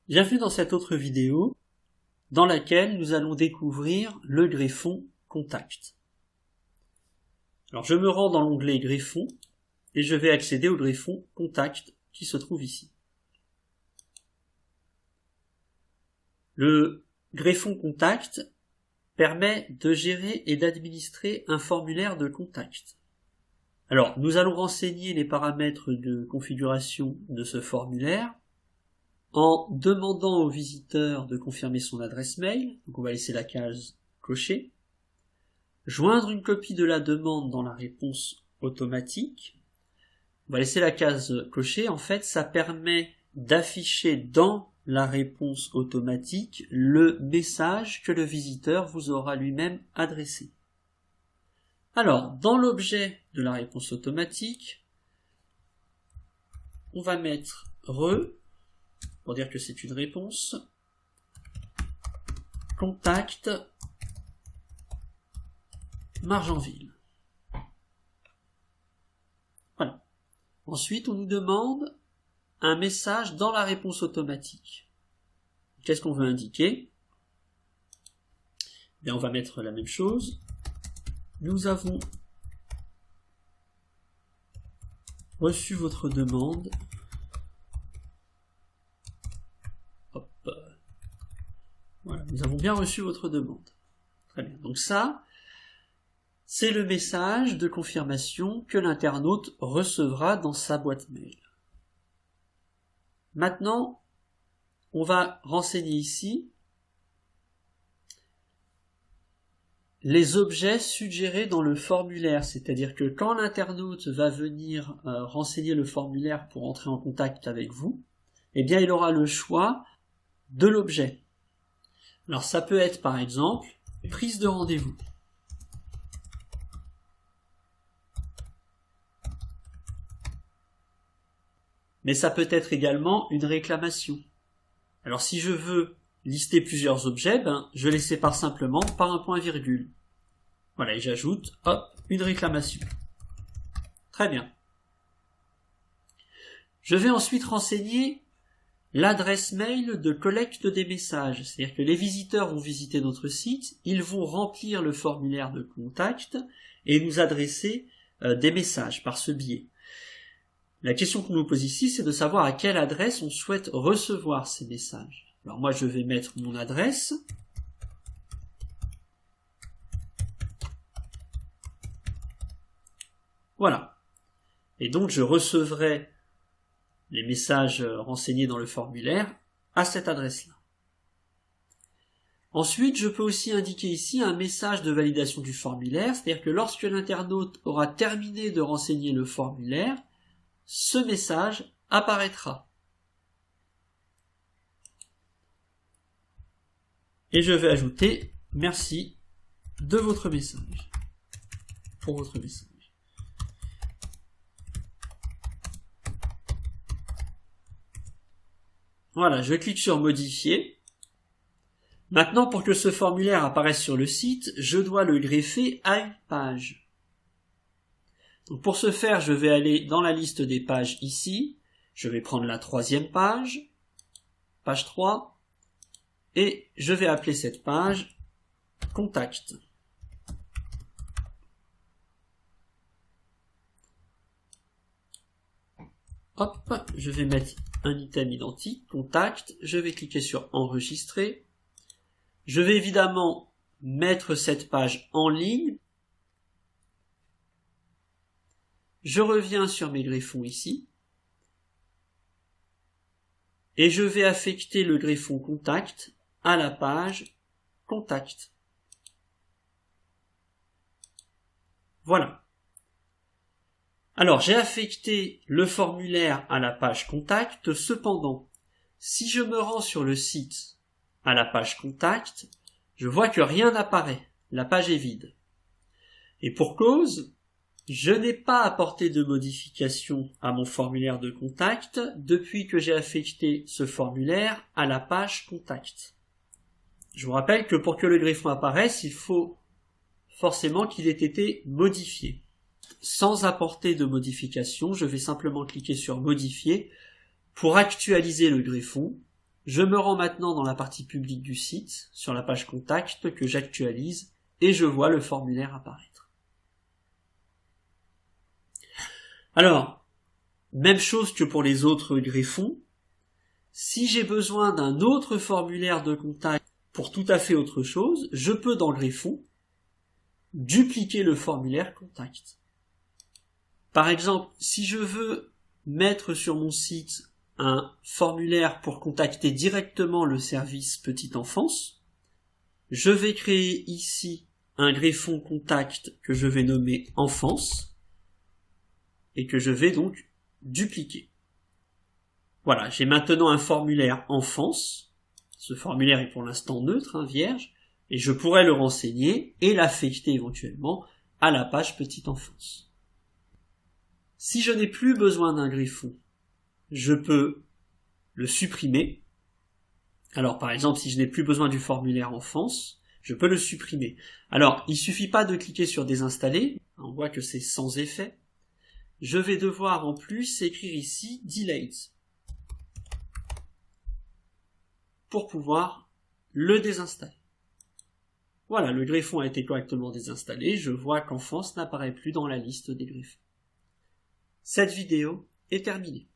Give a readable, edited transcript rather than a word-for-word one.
Bienvenue dans cette autre vidéo dans laquelle nous allons découvrir le greffon Contact. Alors je me rends dans l'onglet Greffon et je vais accéder au greffon Contact qui se trouve ici. Le greffon Contact permet de gérer et d'administrer un formulaire de contact. Alors nous allons renseigner les paramètres de configuration de ce formulaire en demandant au visiteur de confirmer son adresse mail, donc on va laisser la case cochée, joindre une copie de la demande dans la réponse automatique, on va laisser la case cochée, en fait ça permet d'afficher dans la réponse automatique le message que le visiteur vous aura lui-même adressé. Alors, dans l'objet de la réponse automatique, on va mettre pour dire que c'est une réponse, contact Margenville. Voilà. Ensuite, on nous demande un message dans la réponse automatique. Qu'est-ce qu'on veut indiquer? Bien, on va mettre la même chose. Nous avons reçu votre demande. Voilà, nous avons bien reçu votre demande. Très bien. Donc ça, c'est le message de confirmation que l'internaute recevra dans sa boîte mail. Maintenant, on va renseigner ici les objets suggérés dans le formulaire, c'est-à-dire que quand l'internaute va venir renseigner le formulaire pour entrer en contact avec vous, eh bien il aura le choix de l'objet. Alors ça peut être par exemple prise de rendez-vous. Mais ça peut être également une réclamation. Alors si je veux lister plusieurs objets, je les sépare simplement par un point-virgule. Voilà, et j'ajoute, une réclamation. Très bien. Je vais ensuite renseigner l'adresse mail de collecte des messages. C'est-à-dire que les visiteurs vont visiter notre site, ils vont remplir le formulaire de contact et nous adresser des messages par ce biais. La question qu'on nous pose ici, c'est de savoir à quelle adresse on souhaite recevoir ces messages. Alors moi, je vais mettre mon adresse. Voilà. Et donc, je recevrai les messages renseignés dans le formulaire à cette adresse-là. Ensuite, je peux aussi indiquer ici un message de validation du formulaire, c'est-à-dire que lorsque l'internaute aura terminé de renseigner le formulaire, ce message apparaîtra. Et je vais ajouter « Merci de votre message » pour votre message. Voilà, je clique sur « Modifier ». Maintenant, pour que ce formulaire apparaisse sur le site, je dois le greffer à une page. Donc pour ce faire, je vais aller dans la liste des pages ici, je vais prendre la 3e page, page 3, et je vais appeler cette page « Contact ». Je vais mettre un item identique, contact, je vais cliquer sur enregistrer. Je vais évidemment mettre cette page en ligne. Je reviens sur mes greffons ici. Et je vais affecter le greffon contact à la page contact. Voilà. Alors, j'ai affecté le formulaire à la page contact, cependant, si je me rends sur le site à la page contact, je vois que rien n'apparaît, la page est vide. Et pour cause, je n'ai pas apporté de modification à mon formulaire de contact depuis que j'ai affecté ce formulaire à la page contact. Je vous rappelle que pour que le greffon apparaisse, il faut forcément qu'il ait été modifié. Sans apporter de modification, je vais simplement cliquer sur modifier pour actualiser le greffon Je me rends maintenant dans la partie publique du site, sur la page contact que j'actualise, et je vois le formulaire apparaître. Alors, même chose que pour les autres greffons, si j'ai besoin d'un autre formulaire de contact pour tout à fait autre chose, je peux dans greffon dupliquer le formulaire contact. Par exemple, si je veux mettre sur mon site un formulaire pour contacter directement le service petite enfance, je vais créer ici un greffon contact que je vais nommer enfance et que je vais donc dupliquer. Voilà, j'ai maintenant un formulaire enfance. Ce formulaire est pour l'instant neutre, vierge, et je pourrais le renseigner et l'affecter éventuellement à la page petite enfance. Si je n'ai plus besoin d'un greffon, je peux le supprimer. Alors par exemple, si je n'ai plus besoin du formulaire enfance, je peux le supprimer. Alors, il suffit pas de cliquer sur désinstaller, on voit que c'est sans effet. Je vais devoir en plus écrire ici delete pour pouvoir le désinstaller. Voilà, le greffon a été correctement désinstallé, je vois qu'enfance n'apparaît plus dans la liste des greffons. Cette vidéo est terminée.